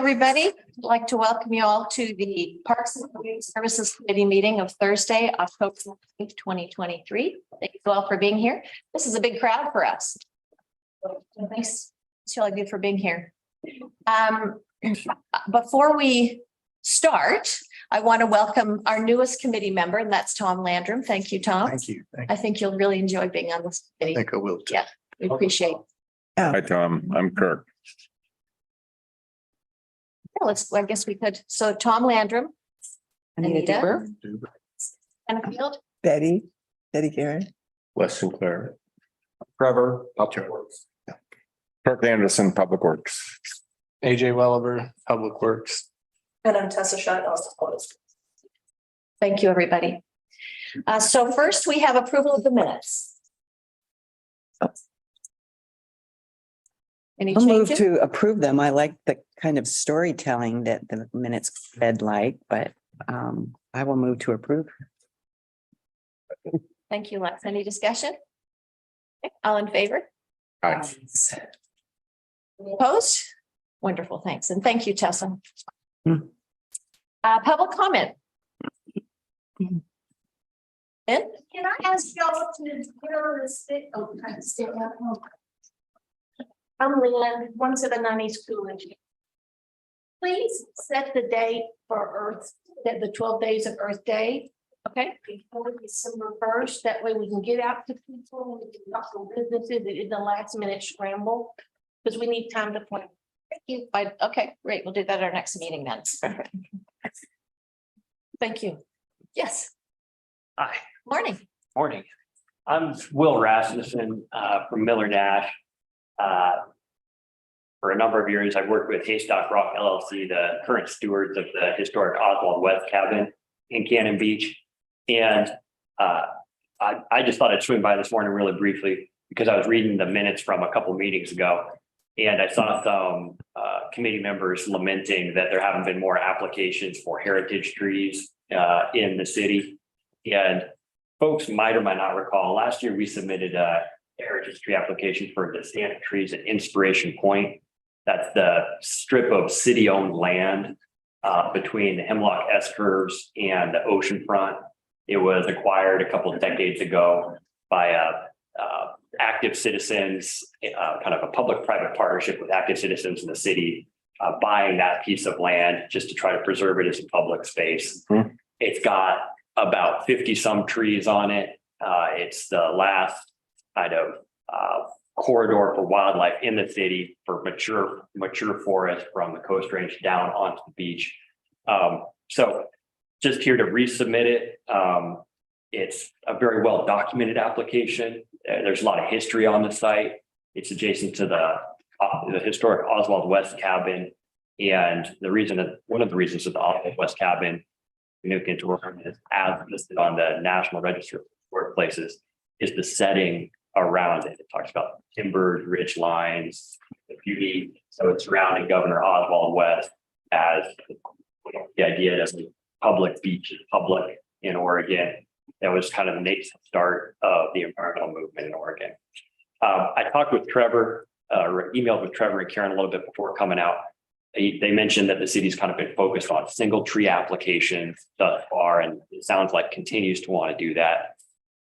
Everybody, I'd like to welcome you all to the Parks and Community Services Committee meeting of Thursday, October 9th, 2023. Thank you all for being here. This is a big crowd for us. Thanks to all of you for being here. Before we start, I want to welcome our newest committee member, and that's Tom Landrum. Thank you, Tom. Thank you. I think you'll really enjoy being on this I committee. think I will too. Yeah. We appreciate it. Hi, Tom. I'm Kirk. Yeah, I guess we could. So Tom Landrum, Anita Penfield, Betty Karen. Wes Sinclair. Trevor. Kirk Anderson, Public Works. AJ Welliver, Public Works. And I'm Tessa Schott, also opposed. thank you, everybody. So first we have approval of the minutes. Any I'll move changes? to approve them. I like the kind of storytelling that the minutes read like, but I will move to approve. Thank you, Lex. Any discussion? Okay, all in favor? Hi. Opposed? Wonderful, thanks. And thank you, Tessa. Hmm. Public comment. Can I ask y'all to I'm Lynn, 179 East Coolidge. Please set the date for Earth, the 12 days of Earth Day. Okay, Before December 1st, that way we can get out to people, we can talk to businesses, it is a last minute scramble. Because we need time to plan. thank you. Okay, great. We'll do that at our next meeting then. Thank you. Yes, Hi, morning. morning. I'm Will Rasmussen from Miller Nash. For a number of years, I've worked with Haystock Rock LLC, the current stewards of the historic Oswald West cabin in Cannon Beach. And I just thought I'd swing by this morning really briefly because I was reading the minutes from a couple meetings ago. And I saw some committee members lamenting that there haven't been more applications for heritage trees in the city. And folks might or might not recall, last year we submitted a heritage tree application for the stand trees at Inspiration Point. That's the strip of city-owned land between the Hemlock S-curves and the oceanfront. It was acquired a couple of decades ago by active citizens, kind of a public-private partnership with active citizens in the city, buying that piece of land just to try to preserve it as a public space. Mhm. It's got about 50 some trees on it. It's the last kind of corridor for wildlife in the city for mature forest from the Coast Range down onto the beach. So just here to resubmit it. It's a very well documented application. There's a lot of history on the site. It's adjacent to the historic Oswald West cabin. And one of the reasons that the Oswald West cabin significant to work on is as listed on the National Register of Workplaces is the setting around it. It talks about timbers, ridge lines, the beauty. So it's surrounding Governor Oswald West as the idea that public beach is public in Oregon. That was kind of the nascent start of the environmental movement in Oregon. I talked with Trevor, emailed with Trevor and Karen a little bit before coming out. They mentioned that the city's kind of been focused on single tree applications thus far, and it sounds like continues to want to do that.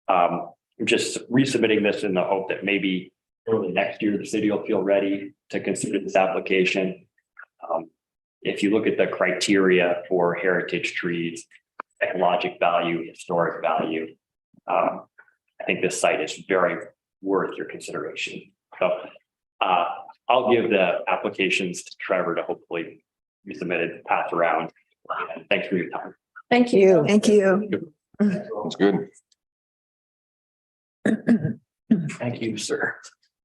I'm just resubmitting this in the hope that maybe early next year, the city will feel ready to consider this application. If you look at the criteria for heritage trees, ecologic value, historic value, I think this site is very worth your consideration. So I'll give the applications to Trevor to hopefully resubmit it, pass around. And thanks for your time. Thank you. Thank you. That's good. Thank you, sir.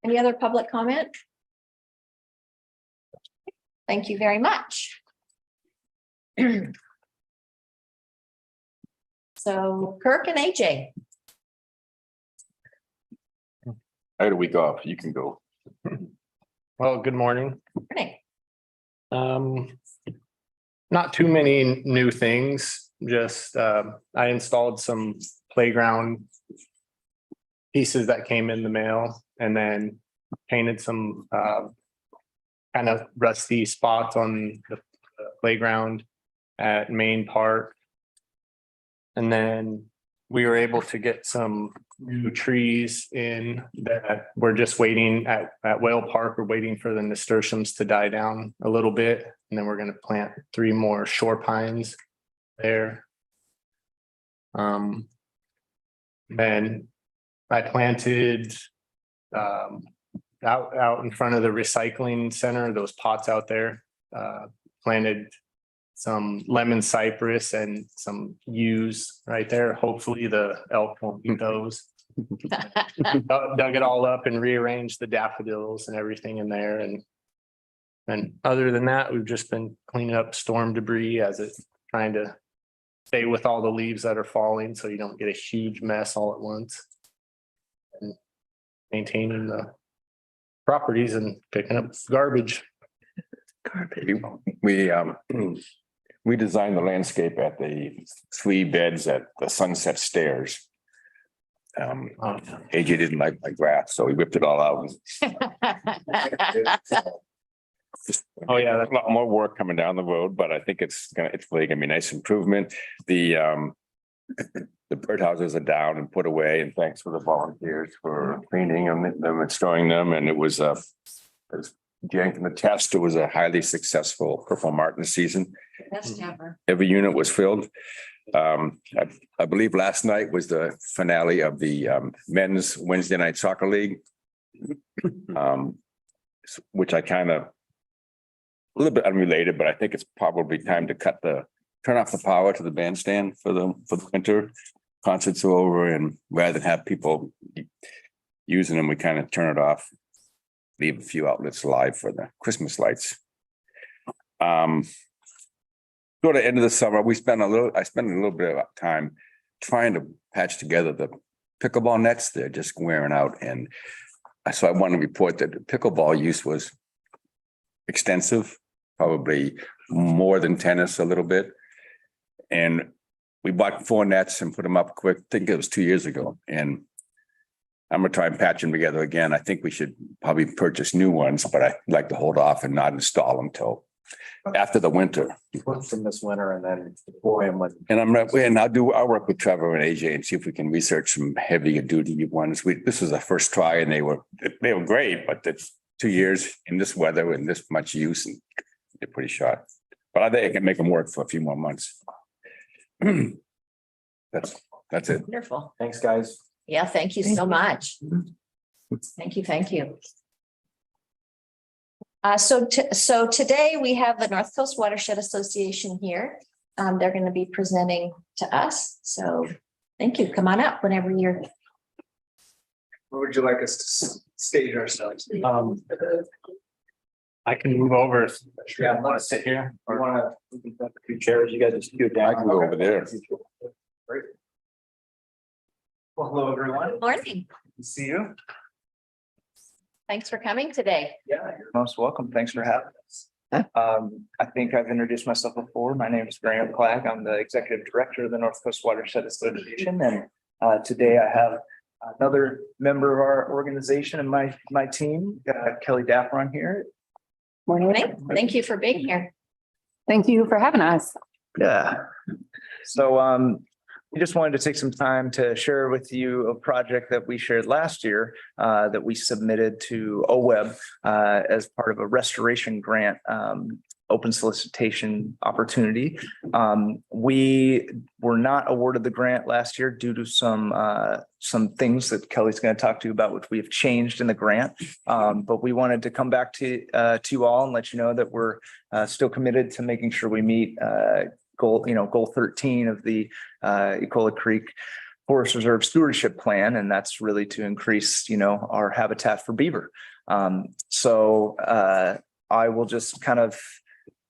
Any other public comment? Thank you very much. So Kirk and AJ. I had a week off. You can go. Well, good morning. Morning. Not too many new things, just I installed some playground pieces that came in the mail and then painted some kind of rusty spots on the playground at Main Park. And then we were able to get some new trees in that we're just waiting at Whale Park. We're waiting for the nasturtiums to die down a little bit. And then we're gonna plant 3 more shore pines there. Then I planted out in front of the recycling center, those pots out there, planted some lemon cypress and some yews right there. Hopefully the elk won't eat those. Dug it all up and rearranged the daffodils and everything in there. And other than that, we've just been cleaning up storm debris as it's trying to stay with all the leaves that are falling, so you don't get a huge mess all at once. And maintaining the properties and picking up garbage. We designed the landscape at the 3 beds at the Sunset Stairs. AJ didn't like my grass, so he whipped it all out. Oh, yeah, A lot more work coming down the road, but I think it's really gonna be a nice improvement. The birdhouses are down and put away, and thanks for the volunteers for cleaning them and storing them. And it was Jen can attest, it was a highly successful Purple Martin season. Best ever. Every unit was filled. I believe last night was the finale of the men's Wednesday night soccer league. Which I kind of, a little bit unrelated, but I think it's probably time to turn off the power to the bandstand for the winter. Concerts are over, and rather than have people using them, we kind of turn it off. Leave a few outlets alive for the Christmas lights. Toward the end of the summer, I spent a little bit of time trying to patch together the pickleball nets. They're just wearing out. And so I want to report that the pickleball use was extensive, probably more than tennis a little bit. And we bought 4 nets and put them up quick. I think it was 2 years ago. And I'm gonna try and patch them together again. I think we should probably purchase new ones, but I'd like to hold off and not install them till after the winter. From this winter and then deploy them with. And I'll work with Trevor and AJ and see if we can research some heavier duty ones. This was the first try and they were great, but it's 2 years in this weather and this much use, and they're pretty short. But I think I can make them work for a few more months. That's it. Wonderful. Thanks, guys. Yeah, thank you so much. Thank you. So today we have the North Coast Watershed Association here. They're going to be presenting to us. So thank you. Come on up whenever you're. Where would you like us to stage ourselves? I can move over. Yeah, I want to sit here. You Or wanna, we can put 2 chairs. You guys just do it I down. can go over there. great. Well, hello, everyone. Good morning. Good to see you. Thanks for coming today. Yeah, you're most welcome. Thanks for having us. I think I've introduced myself before. My name is Graham Clack. I'm the Executive Director of the North Coast Watershed Association, and today I have another member of our organization and my team, Kelly Daffron here. Morning. Thank you for being here. Thank you for having us. Yeah. So we just wanted to take some time to share with you a project that we shared last year that we submitted to OWEB as part of a restoration grant open solicitation opportunity. We were not awarded the grant last year due to some things that Kelly's going to talk to you about, which we have changed in the grant. But we wanted to come back to you all and let you know that we're still committed to making sure we meet goal 13 of the Ecola Creek Forest Reserve Stewardship Plan, and that's really to increase, our habitat for beaver. So I will just kind of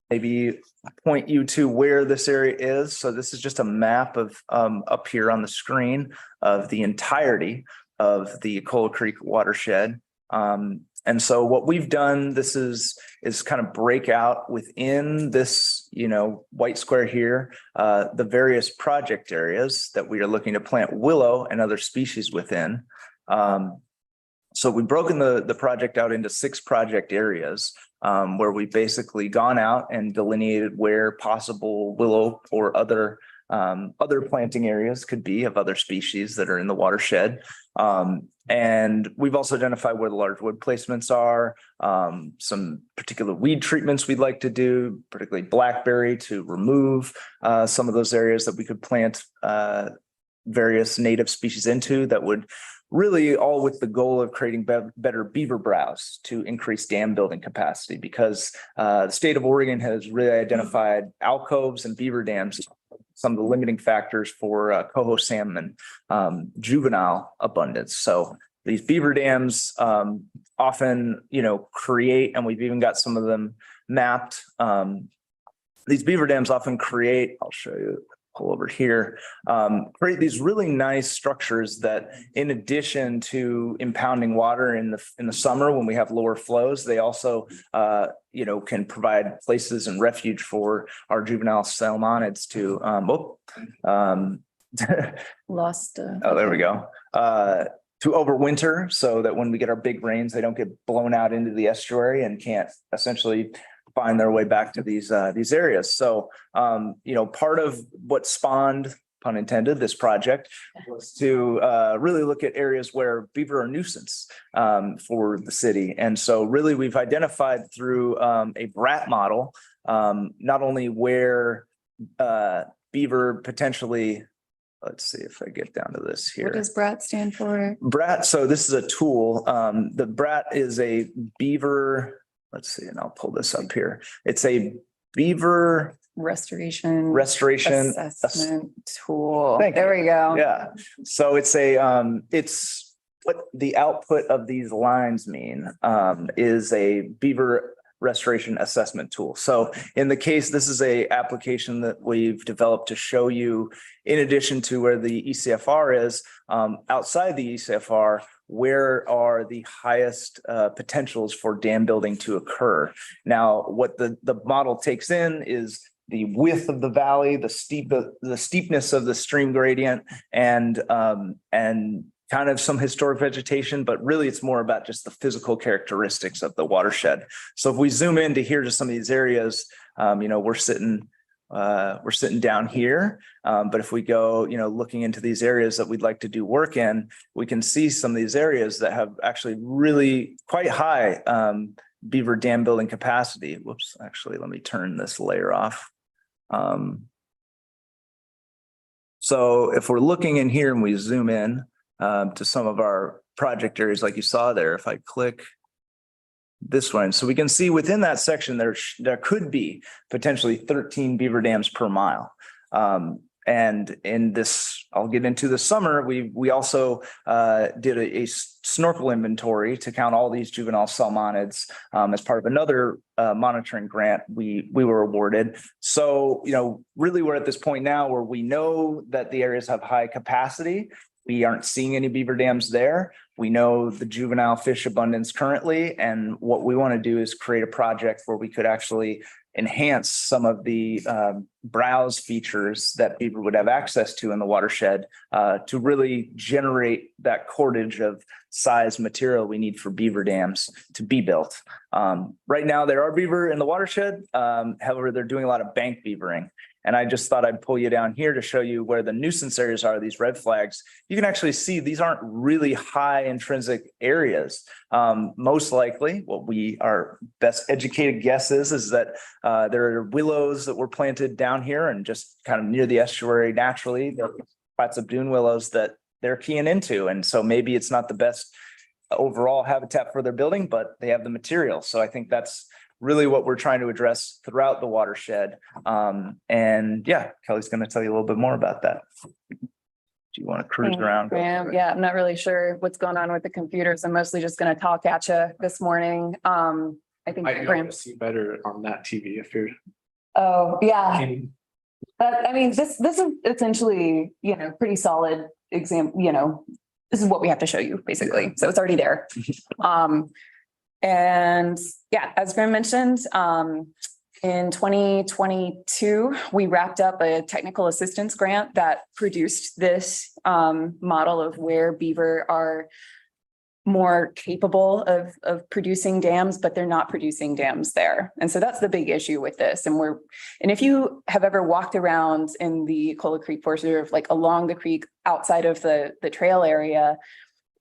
maybe point you to where this area is. So this is just a map of up here on the screen of the entirety of the Ecola Creek watershed. And so what we've done, this is kind of break out within this, white square here, the various project areas that we are looking to plant willow and other species within. So we've broken the project out into 6 project areas where we've basically gone out and delineated where possible willow or other planting areas could be of other species that are in the watershed. And we've also identified where the large wood placements are, some particular weed treatments we'd like to do, particularly blackberry, to remove some of those areas that we could plant various native species into that would really all with the goal of creating better beaver browse to increase dam building capacity, because the state of Oregon has really identified alcoves and beaver dams, some of the limiting factors for coho salmon juvenile abundance. So these beaver dams often, create, and we've even got some of them mapped. These beaver dams often create, I'll show you, pull over here, create these really nice structures that, in addition to impounding water in the summer when we have lower flows, they also can provide places and refuge for our juvenile salmonids to Lost. oh, there we go. To overwinter, so that when we get our big rains, they don't get blown out into the estuary and can't essentially find their way back to these areas. So, part of what spawned, pun intended, this project was to really look at areas where beaver are a nuisance for the city. And so really we've identified through a BRAT model, not only where beaver potentially, let's see if I get down to this here. What does BRAT stand for? BRAT, so this is a tool. The BRAT is a beaver, let's see, and I'll pull this up here. It's a beaver Restoration assessment tool. Thank There you. we go. Yeah, so it's it's what the output of these lines mean is a beaver restoration assessment tool. So in the case, this is a application that we've developed to show you, in addition to where the ECFR is, outside the ECFR, where are the highest potentials for dam building to occur. Now, what the model takes in is the width of the valley, the steepness of the stream gradient, and kind of some historic vegetation, but really it's more about just the physical characteristics of the watershed. So if we zoom into here to some of these areas, we're sitting down here. But if we go, looking into these areas that we'd like to do work in, we can see some of these areas that have actually really quite high beaver dam building capacity. Whoops, actually, let me turn this layer off. So if we're looking in here and we zoom in to some of our project areas, like you saw there, if I click this one, so we can see within that section, there could be potentially 13 beaver dams per mile. And in this, I'll get into the summer, we also did a snorkel inventory to count all these juvenile salmonids as part of another monitoring grant we were awarded. So, really we're at this point now where we know that the areas have high capacity. We aren't seeing any beaver dams there. We know the juvenile fish abundance currently, and what we want to do is create a project where we could actually enhance some of the browse features that beaver would have access to in the watershed to really generate that cordage of size material we need for beaver dams to be built. Right now, there are beaver in the watershed. However, they're doing a lot of bank beavering. And I just thought I'd pull you down here to show you where the nuisance areas are, these red flags. You can actually see these aren't really high intrinsic areas. Most likely, what our best educated guess is that there are willows that were planted down here and just kind of near the estuary naturally, the flats of dune willows that they're keying into. And so maybe it's not the best overall habitat for their building, but they have the material. So I think that's really what we're trying to address throughout the watershed. And yeah, Kelly's going to tell you a little bit more about that. Do you want to cruise around? Yeah, I'm not really sure what's going on with the computers. I'm mostly just going to talk at you this morning. I think I Graham. see better on that TV if you're. Oh, yeah. But I mean, this is essentially, pretty solid example, this is what we have to show you basically. So it's already there. And yeah, as Graham mentioned, in 2022, we wrapped up a technical assistance grant that produced this model of where beaver are more capable of producing dams, but they're not producing dams there. And so that's the big issue with this. And if you have ever walked around in the Cola Creek Forest Reserve, like along the creek outside of the trail area,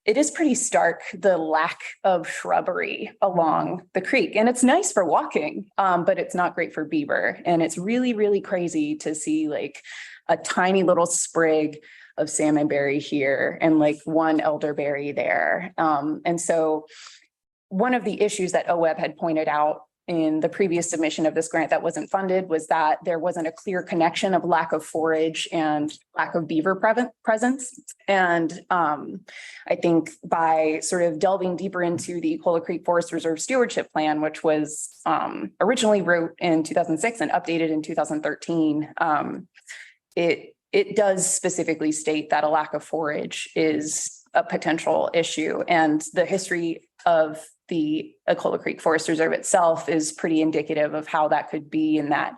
it is pretty stark, the lack of shrubbery along the creek. And it's nice for walking, but it's not great for beaver. And it's really, really crazy to see like a tiny little sprig of salmonberry here and like one elderberry there. And so one of the issues that OWEB had pointed out in the previous submission of this grant that wasn't funded was that there wasn't a clear connection of lack of forage and lack of beaver presence. And I think by sort of delving deeper into the Cola Creek Forest Reserve Stewardship Plan, which was originally wrote in 2006 and updated in 2013, it does specifically state that a lack of forage is a potential issue. And the history of the Cola Creek Forest Reserve itself is pretty indicative of how that could be, in that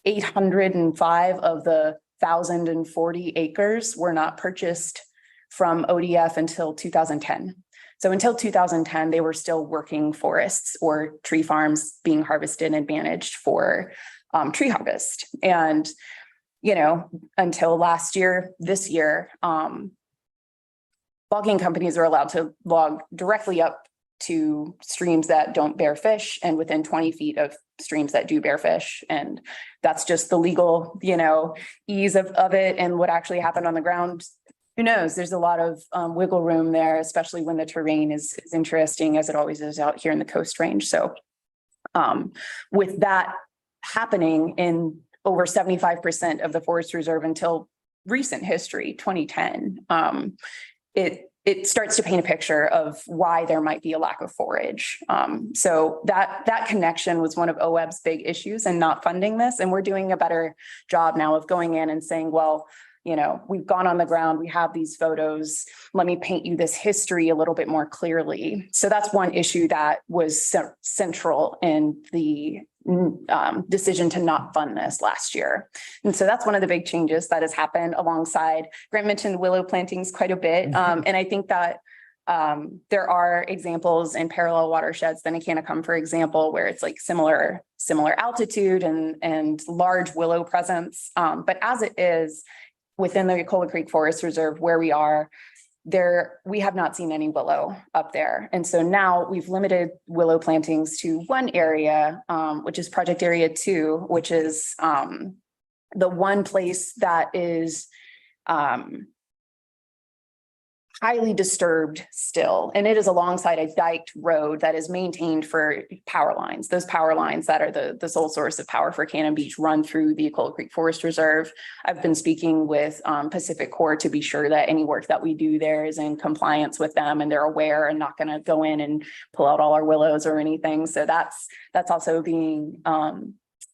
805 of the 1,040 acres were not purchased from ODF until 2010. So until 2010, they were still working forests or tree farms being harvested and managed for tree harvest. And until last year, this year, logging companies are allowed to log directly up to streams that don't bear fish and within 20 feet of streams that do bear fish. And that's just the legal, ease of it. And what actually happened on the ground, who knows? There's a lot of wiggle room there, especially when the terrain is interesting, as it always is out here in the Coast Range. So with that happening in over 75% of the forest reserve until recent history, 2010, it starts to paint a picture of why there might be a lack of forage. So that connection was one of OWEB's big issues in not funding this. And we're doing a better job now of going in and saying, well, we've gone on the ground, we have these photos, let me paint you this history a little bit more clearly. So that's one issue that was central in the decision to not fund this last year. And so that's one of the big changes that has happened alongside. Grant mentioned willow plantings quite a bit. And I think that there are examples in parallel watersheds, the Nicanacum, for example, where it's like similar altitude and large willow presence. But as it is within the Cola Creek Forest Reserve where we are, we have not seen any willow up there. And so now we've limited willow plantings to one area, which is Project Area 2, which is the one place that is highly disturbed still. And it is alongside a diked road that is maintained for power lines. Those power lines that are the sole source of power for Cannon Beach run through the Cola Creek Forest Reserve. I've been speaking with Pacific Corps to be sure that any work that we do there is in compliance with them and they're aware and not going to go in and pull out all our willows or anything. So that's also being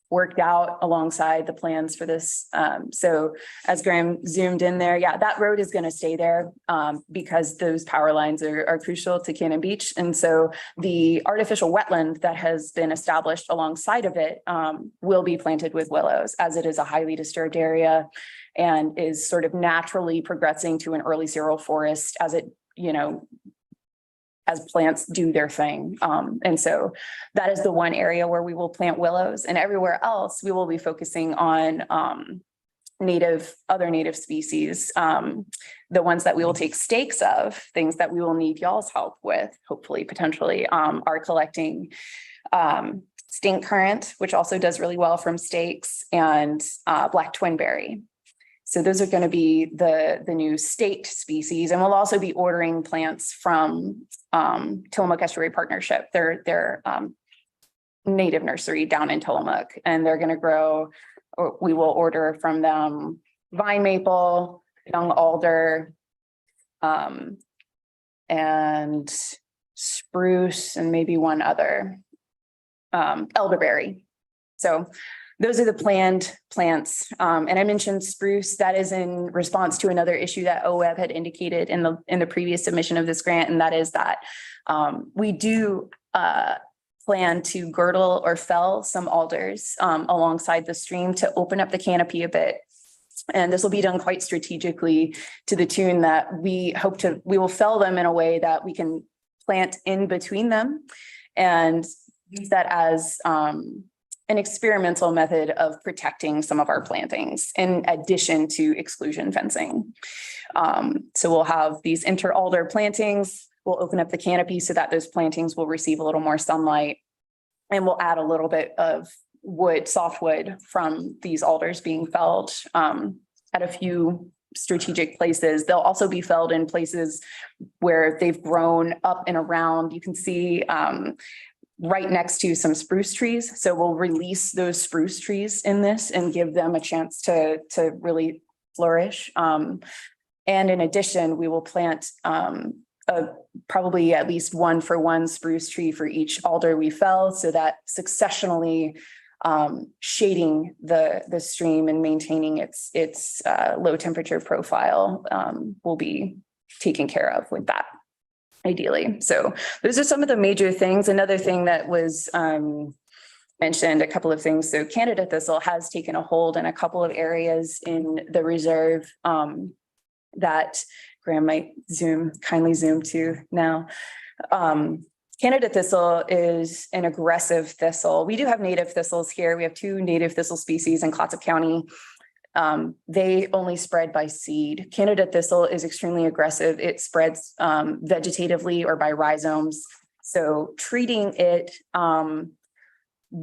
worked out alongside the plans for this. So as Graham zoomed in there, yeah, that road is going to stay there because those power lines are crucial to Cannon Beach. And so the artificial wetland that has been established alongside of it will be planted with willows, as it is a highly disturbed area and is sort of naturally progressing to an early cereal forest as it, as plants do their thing. And so that is the one area where we will plant willows, and everywhere else we will be focusing on other native species. The ones that we will take stakes of, things that we will need y'all's help with, hopefully, potentially, are collecting stink currant, which also does really well from stakes, and black twinberry. So those are going to be the new staked species, and we'll also be ordering plants from Tillamook Estuary Partnership. They're native nursery down in Tillamook, and they're going to grow, or we will order from them, vine maple, young alder, and spruce, and maybe one other, elderberry. So those are the planned plants. And I mentioned spruce. That is in response to another issue that OWEB had indicated in the previous submission of this grant. And that is that we do plan to girdle or fell some alders alongside the stream to open up the canopy a bit. And this will be done quite strategically, to the tune that we will fell them in a way that we can plant in between them and use that as an experimental method of protecting some of our plantings in addition to exclusion fencing. So we'll have these inter-alder plantings. We'll open up the canopy so that those plantings will receive a little more sunlight. And we'll add a little bit of wood, softwood from these alders being felled at a few strategic places. They'll also be felled in places where they've grown up and around. You can see right next to some spruce trees. So we'll release those spruce trees in this and give them a chance to really flourish. And in addition, we will plant probably at least 1-for-1 spruce tree for each alder we fell, so that successionally shading the stream and maintaining its low temperature profile will be taken care of with that, ideally. So those are some of the major things. Another thing that was mentioned, a couple of things. So Canada thistle has taken a hold in a couple of areas in the reserve that Graham might kindly zoom to now. Canada thistle is an aggressive thistle. We do have native thistles here. We have 2 native thistle species in Clatsop County. They only spread by seed. Canada thistle is extremely aggressive. It spreads vegetatively or by rhizomes. So treating it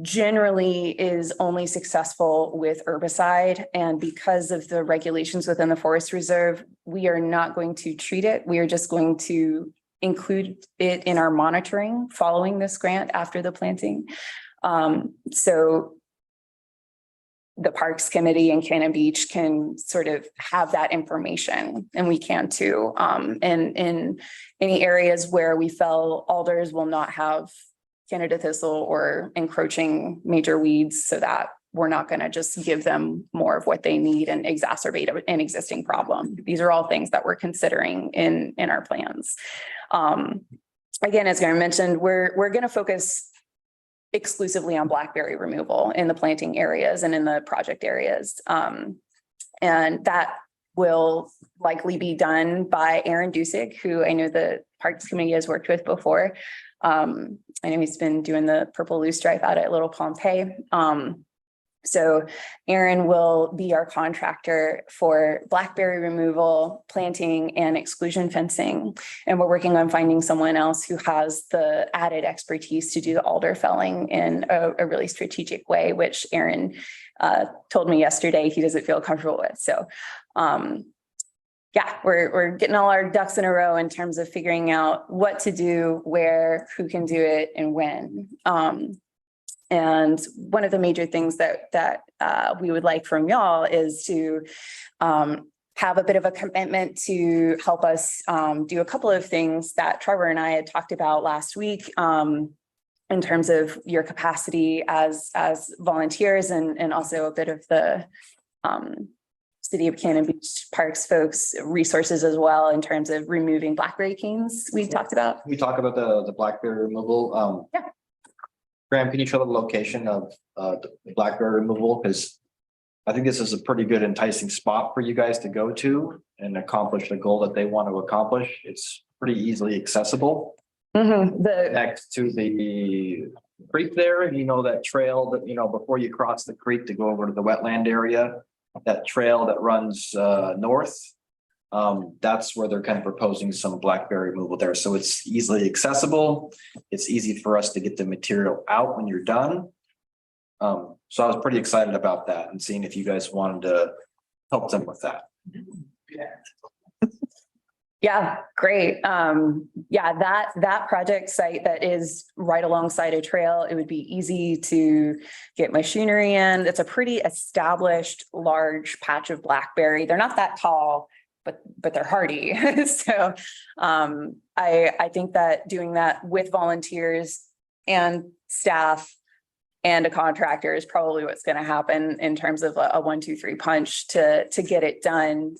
generally is only successful with herbicide. And because of the regulations within the forest reserve, we are not going to treat it. We are just going to include it in our monitoring following this grant after the planting. So the Parks Committee and Cannon Beach can sort of have that information, and we can too. And in any areas where we fell alders will not have Canada thistle or encroaching major weeds, so that we're not going to just give them more of what they need and exacerbate an existing problem. These are all things that we're considering in our plans. Again, as I mentioned, we're going to focus exclusively on blackberry removal in the planting areas and in the project areas. And that will likely be done by Aaron Dusig, who I know the Parks Committee has worked with before. I know he's been doing the purple loosestrife out at Little Pompeii. So Aaron will be our contractor for blackberry removal, planting, and exclusion fencing. And we're working on finding someone else who has the added expertise to do the alder felling in a really strategic way, which Aaron told me yesterday he doesn't feel comfortable with. So yeah, we're getting all our ducks in a row in terms of figuring out what to do, where, who can do it, and when. And one of the major things that we would like from y'all is to have a bit of a commitment to help us do a couple of things that Trevor and I had talked about last week in terms of your capacity as volunteers and also a bit of the City of Cannon Beach Parks folks resources as well in terms of removing blackberry canes we talked about. We talk about the blackberry removal. Yeah. Graham, can you show the location of the blackberry removal? Because I think this is a pretty good enticing spot for you guys to go to and accomplish the goal that they want to accomplish. It's pretty easily accessible. Mm-hmm. Next to the creek there, you know, that trail that, you know, before you cross the creek to go over to the wetland area, that trail that runs north. That's where they're kind of proposing some blackberry removal there. So it's easily accessible. It's easy for us to get the material out when you're done. So I was pretty excited about that and seeing if you guys wanted to help them with that. Yeah, great. Yeah, that project site that is right alongside a trail, it would be easy to get machinery in. It's a pretty established large patch of blackberry. They're not that tall, but they're hardy. So I think that doing that with volunteers and staff and a contractor is probably what's going to happen in terms of a 1, 2, 3 punch to get it done.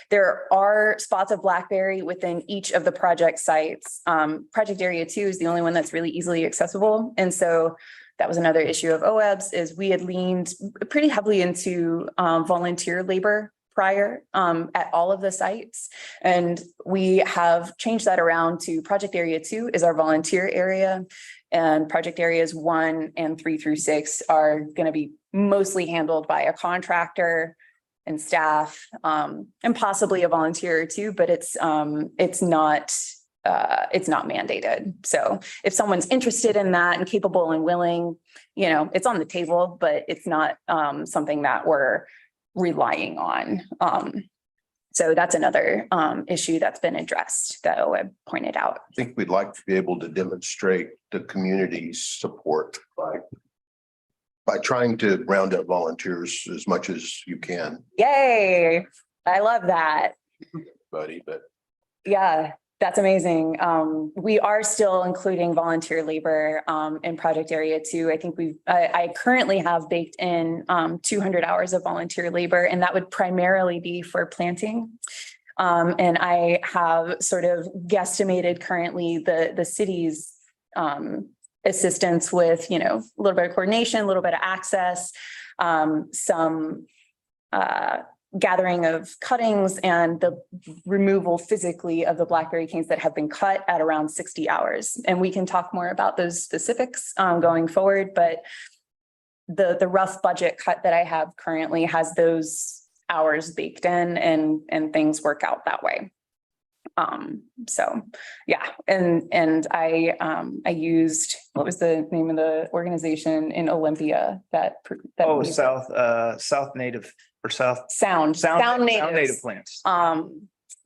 There are spots of blackberry within each of the project sites. Project Area 2 is the only one that's really easily accessible. And so that was another issue of OEBS is we had leaned pretty heavily into volunteer labor prior at all of the sites. And we have changed that around to project area 2 is our volunteer area. And project areas 1 and 3 through 6 are going to be mostly handled by a contractor and staff, and possibly a volunteer or two, but it's not mandated. So if someone's interested in that and capable and willing, you know, it's on the table, but it's not something that we're relying on. So that's another issue that's been addressed that OWEB pointed out. I think we'd like to be able to demonstrate the community's support by trying to round up volunteers as much as you can, Yay! I love that. buddy, but Yeah, that's amazing. We are still including volunteer labor in project area 2. I think I currently have baked in 200 hours of volunteer labor, and that would primarily be for planting. And I have sort of guesstimated currently the city's assistance with, you know, a little bit of coordination, a little bit of access, some gathering of cuttings and the removal physically of the blackberry canes that have been cut at around 60 hours. And we can talk more about those specifics going forward, but the rough budget cut that I have currently has those hours baked in, and things work out that way. So yeah, and I used, what was the name of the organization in Olympia that Oh, South Native or Sound Native Natives. Plants.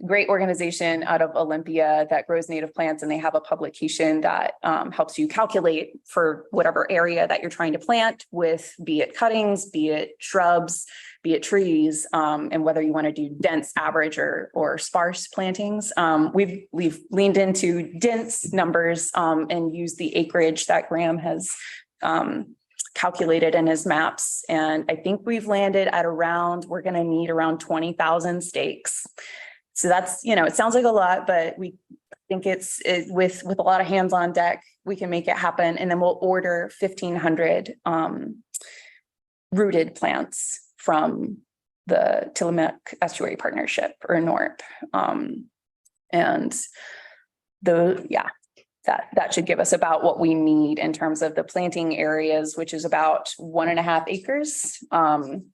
Great organization out of Olympia that grows native plants, and they have a publication that helps you calculate for whatever area that you're trying to plant with, be it cuttings, be it shrubs, be it trees, and whether you want to do dense, average, or sparse plantings. We've leaned into dense numbers and used the acreage that Graham has calculated in his maps. And I think we've landed at we're going to need around 20,000 stakes. So that's, you know, it sounds like a lot, but we think with a lot of hands on deck, we can make it happen. And then we'll order 1,500 rooted plants from the Tillamook Estuary Partnership, or NORP. That should give us about what we need in terms of the planting areas, which is about 1.5 acres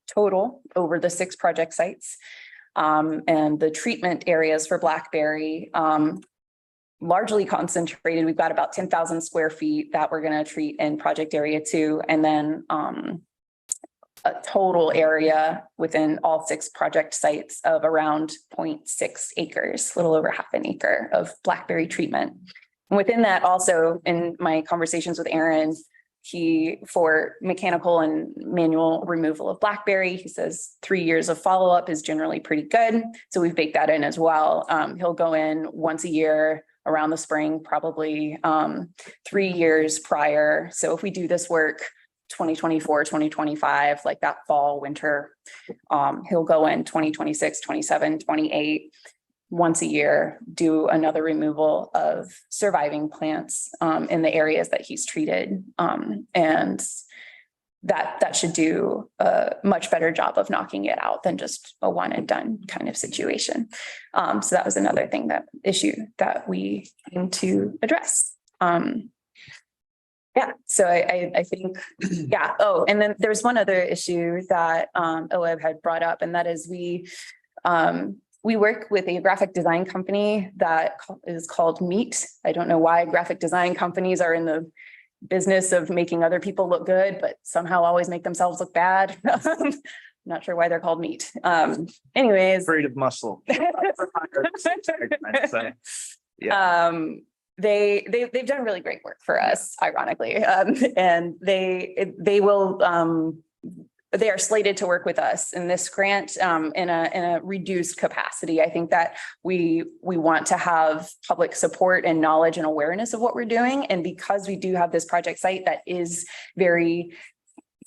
total over the 6 project sites. And the treatment areas for blackberry, largely concentrated. We've got about 10,000 square feet that we're going to treat in project area 2. And then a total area within all 6 project sites of around 0.6 acres, a little over half an acre of blackberry treatment. And within that, also in my conversations with Aaron, for mechanical and manual removal of blackberry, he says 3 years of follow-up is generally pretty good. So we've baked that in as well. He'll go in once a year around the spring, probably 3 years prior. So if we do this work 2024, 2025, like that fall, winter, he'll go in 2026, 27, 28, once a year, do another removal of surviving plants in the areas that he's treated. And that should do a much better job of knocking it out than just a one and done kind of situation. So that was another issue that we aim to address. Yeah, so I think, yeah. Oh, and then there's one other issue that OWEB had brought up, and that is we work with a graphic design company that is called Meet. I don't know why graphic design companies are in the business of making other people look good, but somehow always make themselves look bad. Not sure why they're called Meet. Anyways. Creative muscle. They've done really great work for us, ironically, and they are slated to work with us in this grant in a reduced capacity. I think that we want to have public support and knowledge and awareness of what we're doing, and because we do have this project site that is very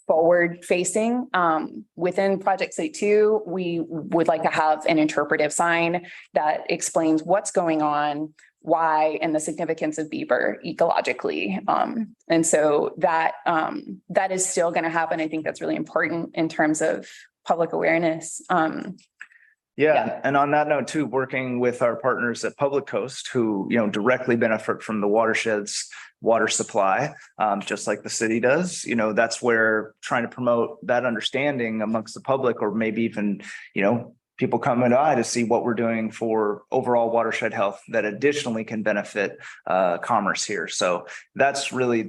forward facing within project site 2, we would like to have an interpretive sign that explains what's going on, why, and the significance of beaver ecologically. And so that is still going to happen. I think that's really important in terms of public awareness. Yeah, and on that note too, working with our partners at Public Coast who, directly benefit from the watershed's water supply, just like the city does, that's where trying to promote that understanding amongst the public, or maybe even, people coming by to see what we're doing for overall watershed health that additionally can benefit commerce here. So that's really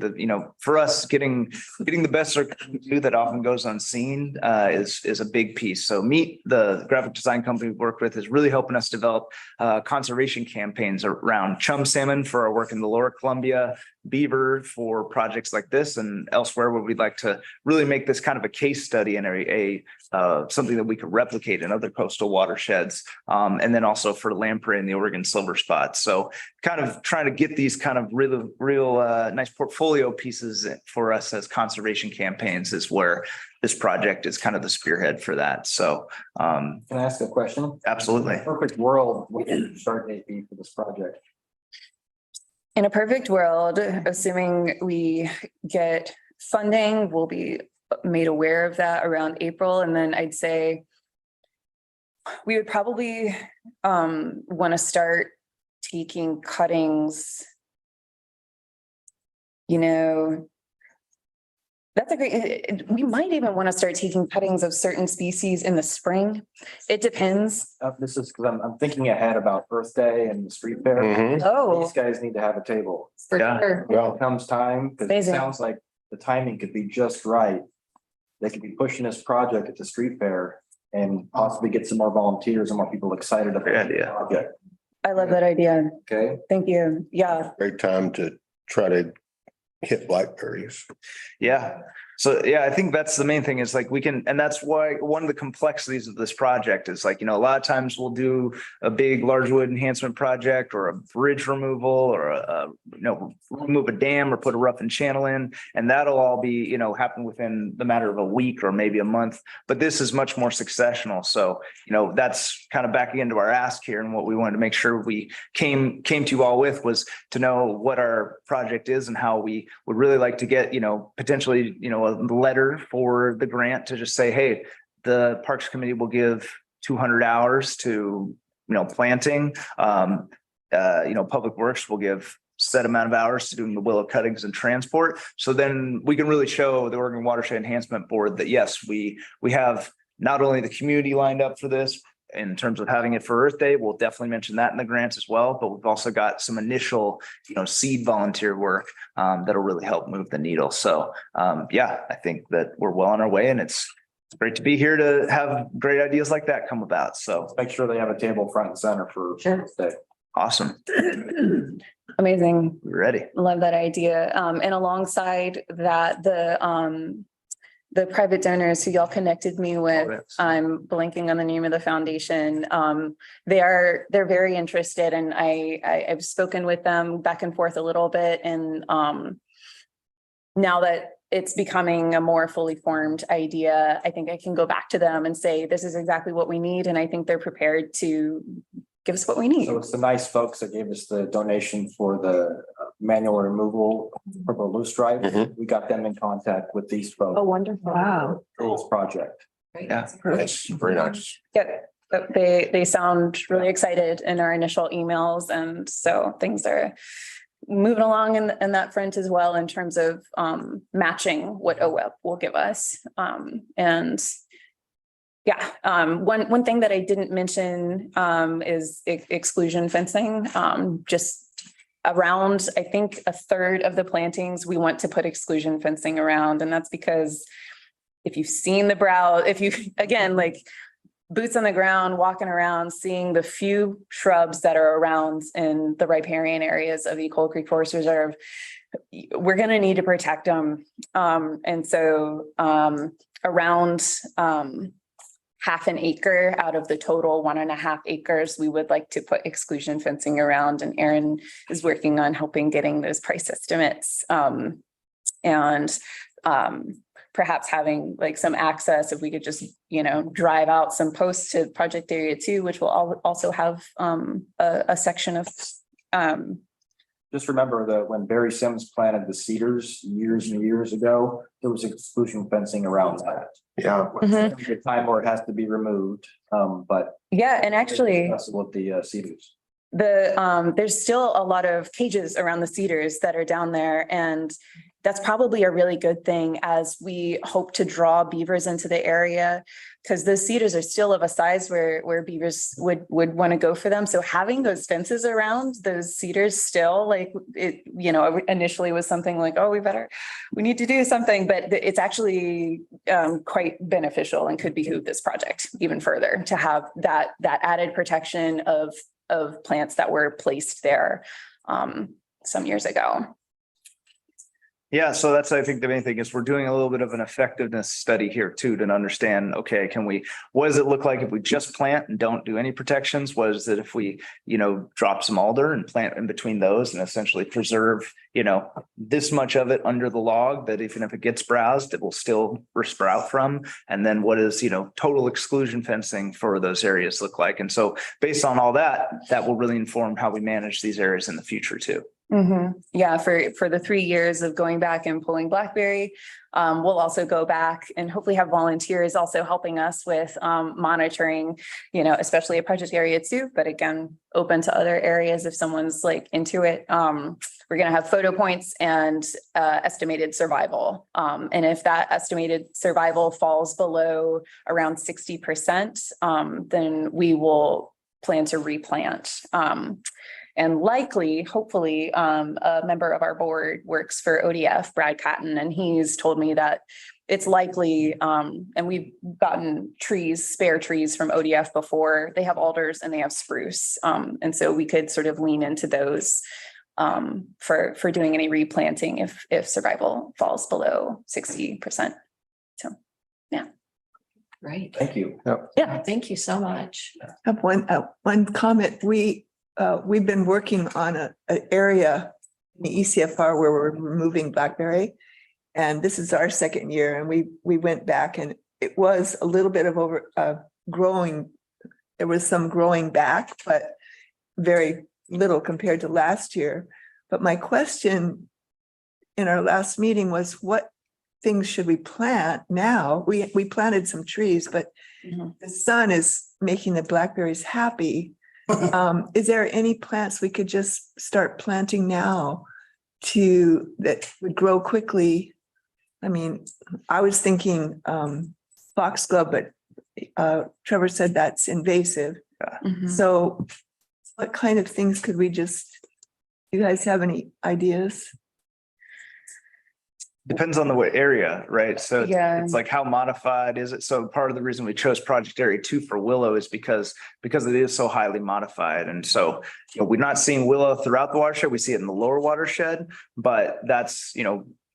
for us, getting the best that often goes unseen is a big piece. So Meet, the graphic design company we work with, is really helping us develop conservation campaigns around chum salmon for our work in the Lower Columbia, beaver for projects like this and elsewhere, where we'd like to really make this kind of a case study and a something that we could replicate in other coastal watersheds. And then also for lamprey and the Oregon silver spot. So kind of trying to get these kind of real nice portfolio pieces for us as conservation campaigns is where this project is kind of the spearhead for that. So Can I ask a question? absolutely. Perfect world, what would the start date be for this project? In a perfect world, assuming we get funding, we'll be made aware of that around April. And then I'd say we would probably want to start taking cuttings. That's a great, we might even want to start taking cuttings of certain species in the spring. It depends. This is because I'm thinking ahead about Earth Day and the street fair. Oh, These guys need to have a table. for Yeah. sure. When it comes time, because it Amazing. sounds like the timing could be just right. They could be pushing this project at the street fair and possibly get some more volunteers and more people excited about Great the idea. project. I love that idea. Okay, Thank you. Yeah. Great time to try to hit blackberries. Yeah. So, yeah, I think that's the main thing is like we can, and that's why one of the complexities of this project is like, a lot of times we'll do a big large wood enhancement project or a bridge removal or remove a dam or put a roughened channel in, and that'll all be, happen within the matter of a week or maybe a month. But this is much more successional. So, that's kind of backing into our ask here. And what we wanted to make sure we came to you all with was to know what our project is and how we would really like to get, potentially, a letter for the grant to just say, hey, the Parks Committee will give 200 hours to, planting. Public Works will give set amount of hours to doing the willow cuttings and transport. So then we can really show the Oregon Watershed Enhancement Board that yes, we have not only the community lined up for this in terms of having it for Earth Day, we'll definitely mention that in the grants as well. But we've also got some initial, seed volunteer work that'll really help move the needle. So I think that we're well on our way, and it's great to be here to have great ideas like that come about. So make sure they have a table front and center for Sure. Earth Day. awesome. Amazing. We're ready. Love that idea. And alongside that, the private donors who y'all connected me with, I'm blanking on the name of the foundation. They're very interested, and I've spoken with them back and forth a little bit. And now that it's becoming a more fully formed idea, I think I can go back to them and say, this is exactly what we need. And I think they're prepared to give us what we need. So it's the nice folks that gave us the donation for the manual removal for the loose stripe. We got them in contact with these folks. Oh, wonderful. Wow. For this project. Yeah. That's very nice. Yeah, they sound really excited in our initial emails. And so things are moving along in that front as well in terms of matching what OWEP will give us. One thing that I didn't mention is exclusion fencing. Just around, I think, a third of the plantings, we want to put exclusion fencing around. And that's because if you've seen again, like boots on the ground, walking around, seeing the few shrubs that are around in the riparian areas of the Cold Creek Forest Reserve, we're going to need to protect them. And so around half an acre out of the total 1.5 acres, we would like to put exclusion fencing around, and Aaron is working on helping getting those price estimates. Perhaps having like some access, if we could just, drive out some posts to project area 2, which will also have a section of just remember that when Barry Sims planted the cedars years and years ago, there was exclusion fencing around that. Yeah. Mhm. The time where it has to be removed, but. Yeah, and actually. With the cedars. There's still a lot of cages around the cedars that are down there, and that's probably a really good thing as we hope to draw beavers into the area. Because those cedars are still of a size where beavers would want to go for them. So having those fences around those cedars still, like it, initially was something like, oh, we need to do something, but it's actually quite beneficial and could behoove this project even further to have that added protection of plants that were placed there some years ago. Yeah, so that's, I think the main thing is we're doing a little bit of an effectiveness study here too, to understand, okay, what does it look like if we just plant and don't do any protections? What is it if we, drop some alder and plant in between those and essentially preserve, this much of it under the log that even if it gets browsed, it will still sprout from. And then what is, total exclusion fencing for those areas look like? And so based on all that will really inform how we manage these areas in the future too. Mm-hmm. Yeah, for the 3 years of going back and pulling blackberry, we'll also go back and hopefully have volunteers also helping us with monitoring, especially a project area too, but again, open to other areas if someone's like into it. We're going to have photo points and estimated survival. And if that estimated survival falls below around 60%, then we will plan to replant. And likely, hopefully, a member of our board works for ODF, Brad Cotton, and he's told me that it's likely, and we've gotten spare trees from ODF before. They have alders and they have spruce. And so we could sort of lean into those for doing any replanting if survival falls below 60%. So, yeah. Right. Thank you. Yeah, thank you so much. I have one comment. We've been working on an area in the ECFR where we're removing blackberry. And this is our second year, and we went back and it was a little bit of growing. There was some growing back, but very little compared to last year. But my question in our last meeting was, what things should we plant now? We planted some trees, but the sun is making the blackberries happy. Is there any plants we could just start planting now that would grow quickly? I mean, I was thinking foxglove, but Trevor said that's invasive. So what kind of things could we do you guys have any ideas? Depends on the area, right? So Yeah. it's like, how modified is it? So part of the reason we chose Project Area 2 for willow is because it is so highly modified. And so, we're not seeing willow throughout the watershed. We see it in the lower watershed, but that's,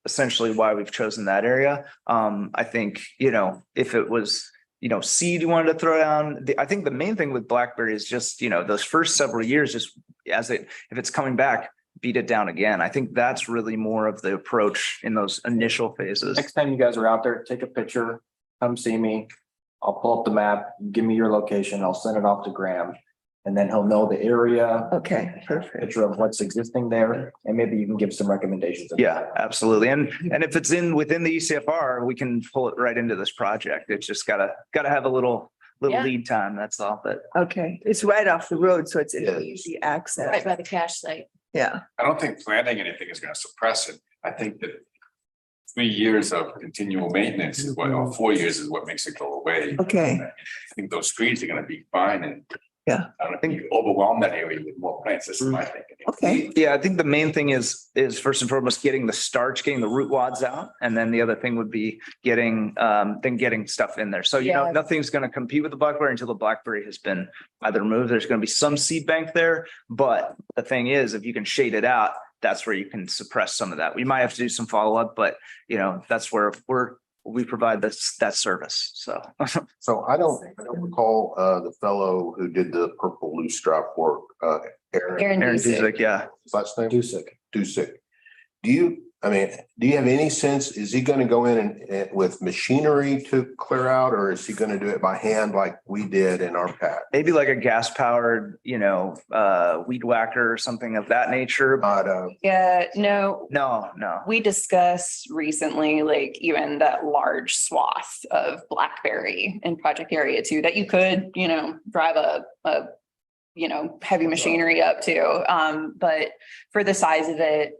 essentially why we've chosen that area. I think, if it was, seed you wanted to throw down, I think the main thing with blackberry is just, those first several years, just if it's coming back, beat it down again. I think that's really more of the approach in those initial phases. Next time you guys are out there, take a picture, come see me. I'll pull up the map, give me your location, I'll send it off to Graham. And then he'll know the area. Okay, perfect. Picture of what's existing there, and maybe you can give some recommendations. Yeah, absolutely. And if it's within the ECFR, we can pull it right into this project. It's just gotta have a little Yeah. lead time. That's all. But Okay, it's right off the road, so it's an Yeah. easy access. Right by the cache site. Yeah, I don't think planting anything is gonna suppress it. I think that 3 years of continual maintenance is or 4 years is what makes it go away. okay, I think those trees are gonna be fine and. Yeah. I don't think you overwhelm that area with more plants. This is my thinking. okay. yeah, I think the main thing is first and foremost getting the starch, getting the root wads out, and then the other thing would be getting stuff in there. So Yeah. nothing's going to compete with the blackberry until the blackberry has been either removed. There's going to be some seed bank there, but the thing is, if you can shade it out, that's where you can suppress some of that. We might have to do some follow up, but that's where we provide that service. So So I don't recall the fellow who did the purple loosestrap work, Aaron. Aaron Aaron Dusick. Dusick, yeah. His last name? Dusick. Dusick. Do you I mean, do you have any sense, is he gonna go in and with machinery to clear out, or is he gonna do it by hand like we did in our pad? Maybe like a gas powered, weed whacker or something of that nature. But, Yeah, no, No. we discussed recently, like even that large swath of Blackberry in Project Area 2 that you could, drive a heavy machinery up to. But for the size of it,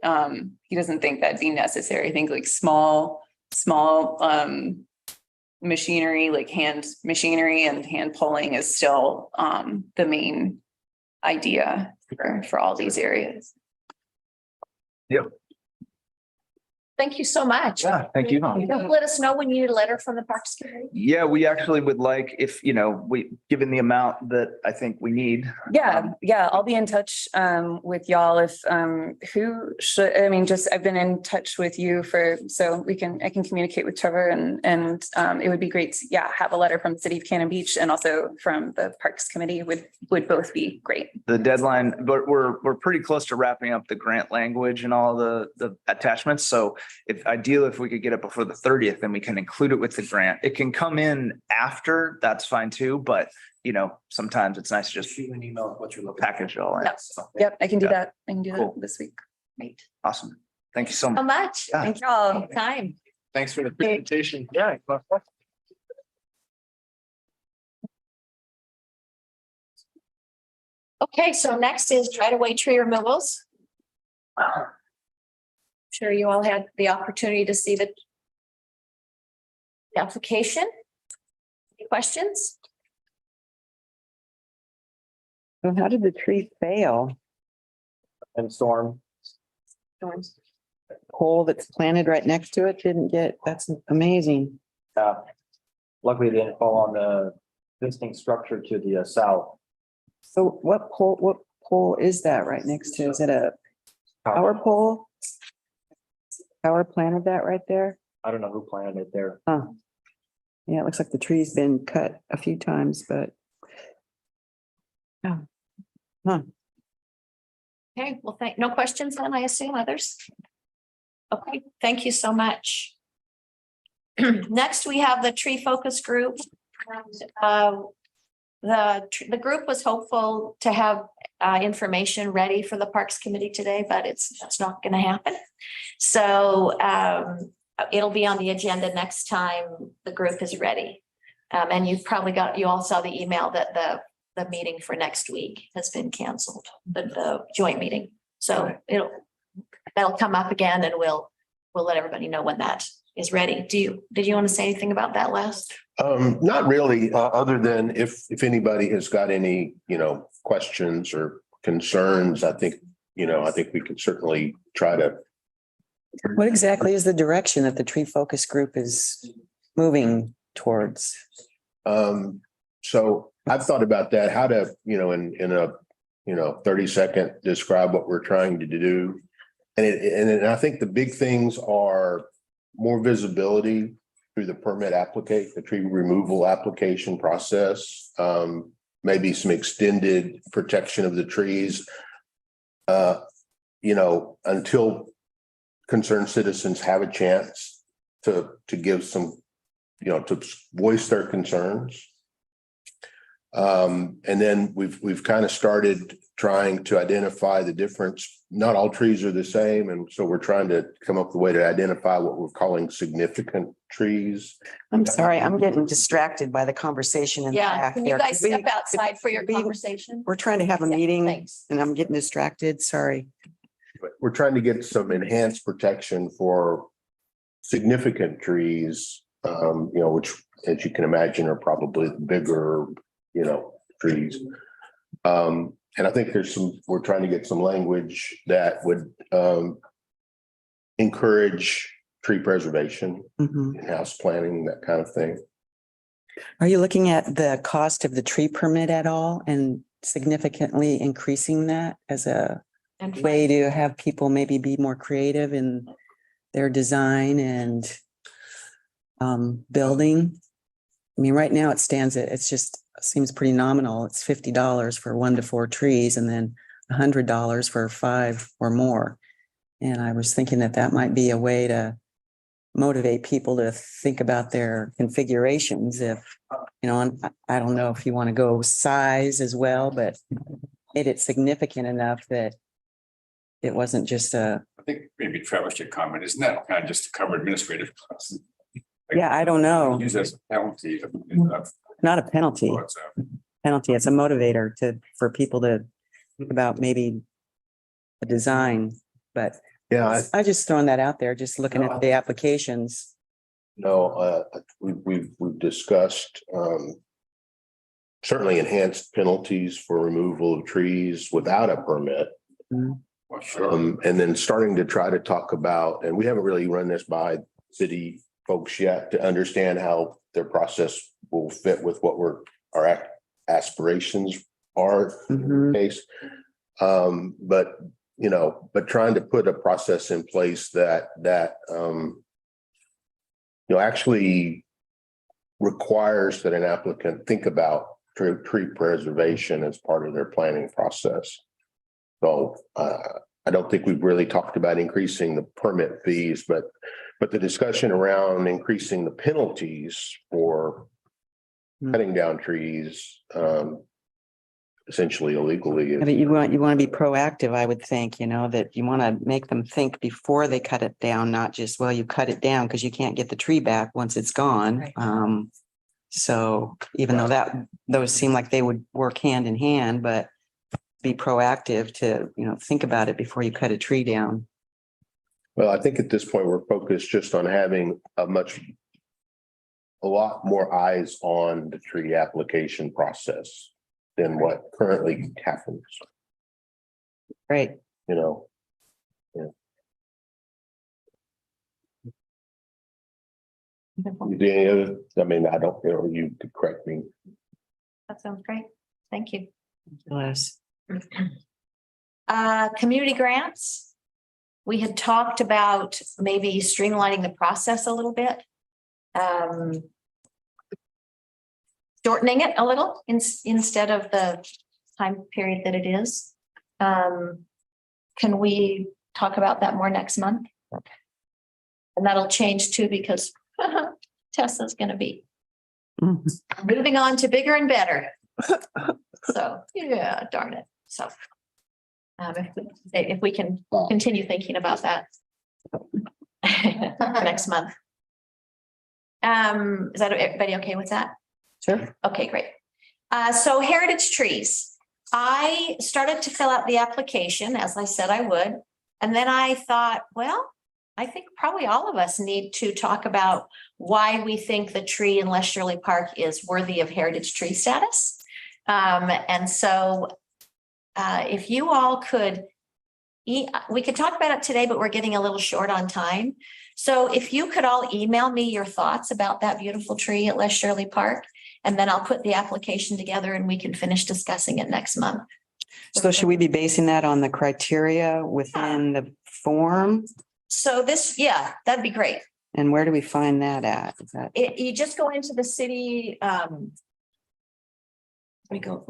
he doesn't think that'd be necessary. I think like small, machinery, like hand machinery and hand pulling is still, the main idea for all these areas. Thank you so much. Yeah, thank you. Let us know when you need a letter from the Parks Committee. Yeah, we actually would like if, given the amount that I think we need. Yeah, I'll be in touch with y'all if I've been in touch with you so I can communicate with Trevor and it would be great to, have a letter from the city of Cannon Beach and also from the Parks Committee would both be great. The deadline, but we're pretty close to wrapping up the grant language and all the attachments. So if we could get it before the 30th, then we can include it with the grant. It can come in after, that's fine too, but sometimes it's nice to just Shoot an email with what you're looking. package it all in. Yep. So, Yep, I can do Yeah. that. I can do that Cool. this week. Great. awesome. Thank you so So much. much. Yeah. Thank y'all. Anytime. Thanks for the presentation. Yeah. Okay, so next is right away tree removals. Sure you all had the opportunity to see the application. Any questions? So how did the tree fail? And storm. Pole that's planted right next to it that's amazing. Luckily, they didn't fall on the existing structure to the south. So what pole is that right next to? Is it a power pole? Power planted that right there? I don't know who planted it there. Huh. Yeah, it looks like the tree's been cut a few times, but. Oh. Huh. Okay, well, no questions then, I assume others? Okay, thank you so much. Next, we have the tree focus group. The group was hopeful to have information ready for the Parks Committee today, but that's not going to happen. So it'll be on the agenda next time the group is ready. And you all saw the email that the meeting for next week has been canceled, the joint meeting. So that'll come up again and we'll let everybody know when that is ready. Did you want to say anything about that last? not really, other than if anybody has got any, questions or concerns, I think we could certainly try to. What exactly is the direction that the tree focus group is moving towards? So I've thought about that, how to, in a 30-second describe what we're trying to do. And I think the big things are more visibility through the the tree removal application process. Maybe some extended protection of the trees. Until concerned citizens have a chance to give some, to voice their concerns. And then we've kind of started trying to identify the difference. Not all trees are the same. And so we're trying to come up with a way to identify what we're calling significant trees. I'm sorry, I'm getting distracted by the conversation in the Yeah, back can you there. guys Could we- step outside for your could we- conversation? We're trying to have a Yeah, meeting thanks. and I'm getting distracted. Sorry. But we're trying to get some enhanced protection for significant trees, which, as you can imagine, are probably the bigger, trees. And I think we're trying to get some language that would encourage tree preservation, Mhm. in-house planning, that kind of thing. Are you looking at the cost of the tree permit at all and significantly increasing that as a And way to have people maybe be more creative in their design and building? I mean, right now it seems pretty nominal. It's $50 for 1 to 4 trees and then $100 for 5 or more. And I was thinking that that might be a way to motivate people to think about their configurations if, you know, and I don't know if you want to go size as well, but made it significant enough that it wasn't just a, I think maybe Trevor should comment, isn't that kind of just to cover administrative costs? yeah, I don't know, Use as a penalty. not a penalty. What's Penalty. It's a motivator for people to think about maybe a design, but Yeah, I just throwing that out there, just looking at the applications. we've discussed, certainly enhanced penalties for removal of trees without a permit. Well, sure. And then starting to try to talk about, and we haven't really run this by city folks yet to understand how their process will fit with what our aspirations are Mhm. case. But, you know, but trying to put a process in place that you know, actually requires that an applicant think about tree preservation as part of their planning process. So I don't think we've really talked about increasing the permit fees, but the discussion around increasing the penalties for cutting down trees essentially illegally. But you want to be proactive, I would think, you know, that you want to make them think before they cut it down, not just, well, you cut it down because you can't get the tree back once it's gone. Right. So even though those seem like they would work hand in hand, but be proactive to, you know, think about it before you cut a tree down. Well, I think at this point, we're focused just on having a lot more eyes on the tree application process than what currently happens, Right. you know? Any other, I mean, I don't, you know, you could correct me. That sounds great. Thank you. Les. Community grants. We had talked about maybe streamlining the process a little bit. Shortening it a little instead of the time period that it is. Can we talk about that more next month? And that'll change too, because Tessa's gonna be moving on to bigger and better. So, yeah, darn it. So. If we can continue thinking about that. Next month. Is that everybody okay with that? Sure. Okay, great. So heritage trees. I started to fill out the application, as I said I would. And then I thought, well, I think probably all of us need to talk about why we think the tree in Les Shirley Park is worthy of heritage tree status. And so if you all could, we could talk about it today, but we're getting a little short on time. So if you could all email me your thoughts about that beautiful tree at Les Shirley Park, and then I'll put the application together and we can finish discussing it next month. So should we be basing that on the criteria within the form? So this, yeah, that'd be great. And where do we find that at? Is that? You just go into the city. Let me tell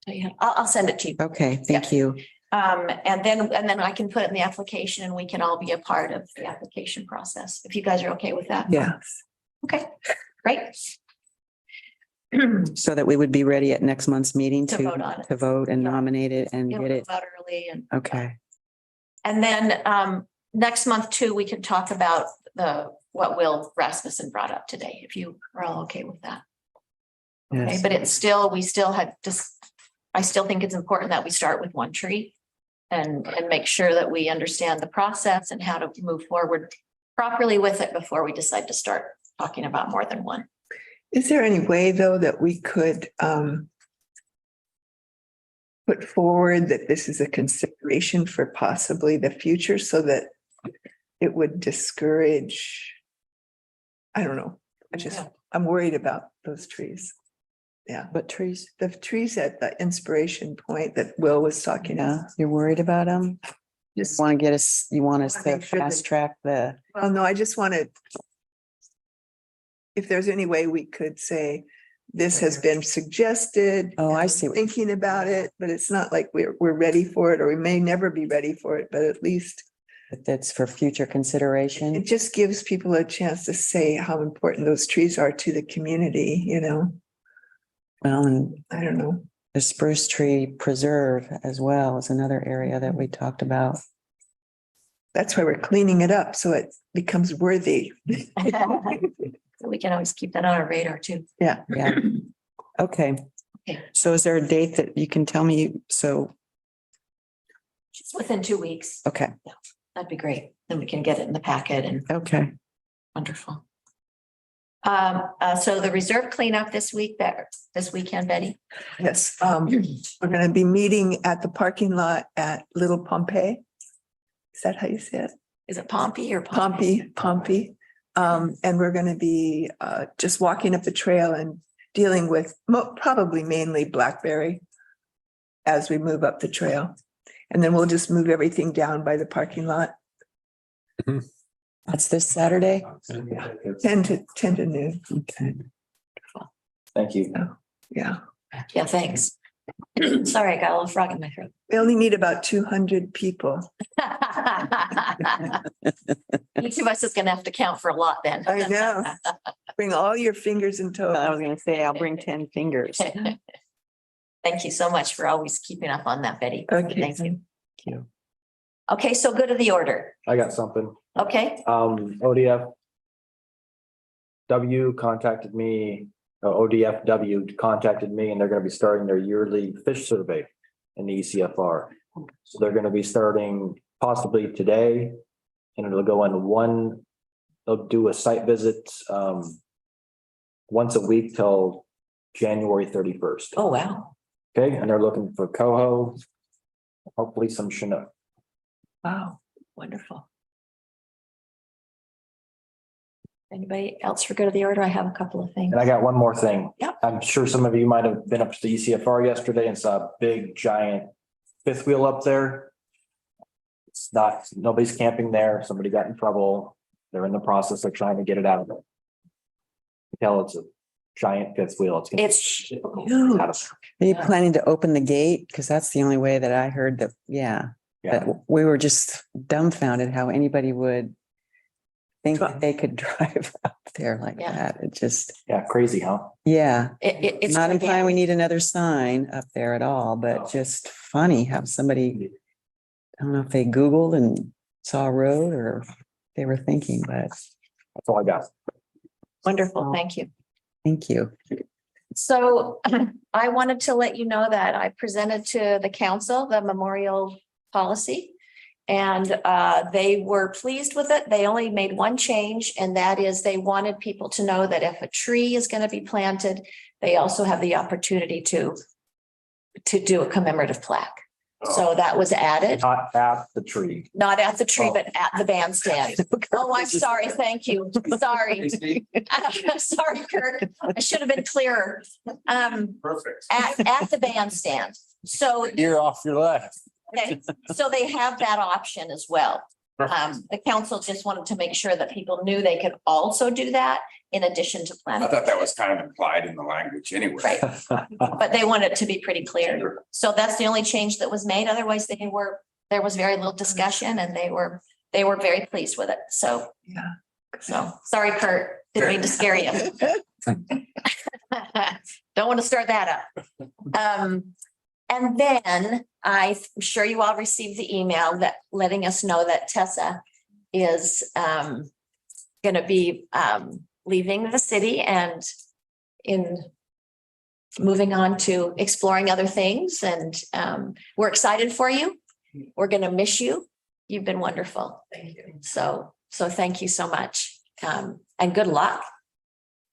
you, I'll send it to you. Okay, thank you. And then I can put it in the application and we can all be a part of the application process, if you guys are okay with that. Yes. Okay, great. So that we would be ready at next month's meeting To vote on it. to vote and Yeah. nominate it and Get get it. out early and. Okay. And then next month too, we can talk about what Will Rasmussen brought up today, if you are all okay with that. Okay, Yes. but I still think it's important that we start with one tree and make sure that we understand the process and how to move forward properly with it before we decide to start talking about more than one. Is there any way, though, that we could put forward that this is a consideration for possibly the future so that it would discourage? I don't know. I'm worried about those trees. Yeah, What trees? the trees at the Inspiration Point that Will was talking Yeah, about. you're worried about them? Just, Want to get us, you want us Wanna to make sure that- fast track the, well, no, I just wanted, if there's any way we could say, this has been suggested. Oh, I see. Thinking about it, but it's not like we're ready for it, or we may never be ready for it, but at least That's for future consideration. it just gives people a chance to say how important those trees are to the community, you know? Well, and I don't know. the spruce tree preserve as well is another area that we talked about. That's why we're cleaning it up, so it becomes worthy. So we can always keep that on our radar too. Yeah. Yeah. Okay. Okay. So is there a date that you can tell me? So, Just within 2 weeks. okay, That'd be great. Then we can get it in the packet and okay. wonderful. So the reserve cleanup this weekend, Betty? Yes, we're gonna be meeting at the parking lot at Little Pompeii. Is that how you say it? Is it Pompey or Pompey. And we're gonna be just walking up the trail and dealing with probably mainly blackberry as we move up the trail. And then we'll just move everything down by the parking lot, That's this Saturday? 10 to noon. Okay. Thank you. Yeah, Yeah, thanks. Sorry, I got a little frog in my throat. we only need about 200 people. Each of us is gonna have to count for a lot then. I know. Bring all your fingers and toes. I was gonna say, I'll bring 10 fingers. Thank you so much for always keeping up on that, Betty. Okay. Thank you. Thank you. Okay, so good of the order. I got something. Okay, ODF W contacted me, ODFW contacted me, and they're gonna be starting their yearly fish survey in the ECFR. So they're gonna be starting possibly today, and it'll go in they'll do a site visit once a week till January 31st. oh, wow. Okay, and they're looking for coho, hopefully some Chinook. Wow, wonderful. Anybody else for good of the order? I have a couple of things. And I got one more thing. Yep. I'm sure some of you might have been up to the ECFR yesterday and saw a big giant fifth wheel up there. It's not, nobody's camping there. Somebody got in trouble. They're in the process of trying to get it out of there. Tell it's a giant fifth wheel. It's Are you planning to open the gate? Because that's the only way that I heard that, yeah. Yeah, But we were just dumbfounded how anybody would think that they could drive up there like Yeah. that. It just, yeah, crazy, huh? yeah. it's Not gonna be- implying we need another sign up there at all, but just funny how somebody, I don't know if they Googled and saw a road or they were thinking, but That's all I got. Wonderful, thank you. thank you. So I wanted to let you know that I presented to the council the memorial policy. And they were pleased with it. They only made one change, and that is they wanted people to know that if a tree is going to be planted, they also have the opportunity to do a commemorative plaque. So that was added, Not at the tree. not at the tree, but at the bandstand. Oh, I'm sorry. Thank you. Sorry. Sorry, Kirk. I should have been clearer. Perfect. At the bandstand. So You're off your left. okay, so they have that option as well. The council just wanted to make sure that people knew they could also do that in addition to I planning. thought that was kind of implied in the language anyway. Right, but they want it to be pretty clear. So that's the only change that was made. Otherwise, there was very little discussion and they were very pleased with it. So, Yeah. so sorry, Kurt, didn't mean to scare you. Don't want to start that up. And then I'm sure you all received the email that letting us know that Tessa is going to be leaving the city and moving on to exploring other things. And we're excited for you. We're going to miss you. You've been wonderful. Thank you. So thank you so much. And good luck.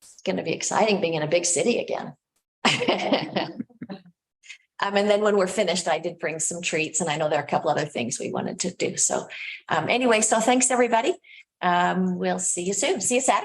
It's going to be exciting being in a big city again. And then when we're finished, I did bring some treats, and I know there are a couple other things we wanted to do. So anyway, so thanks, everybody. We'll see you soon. See you Saturday.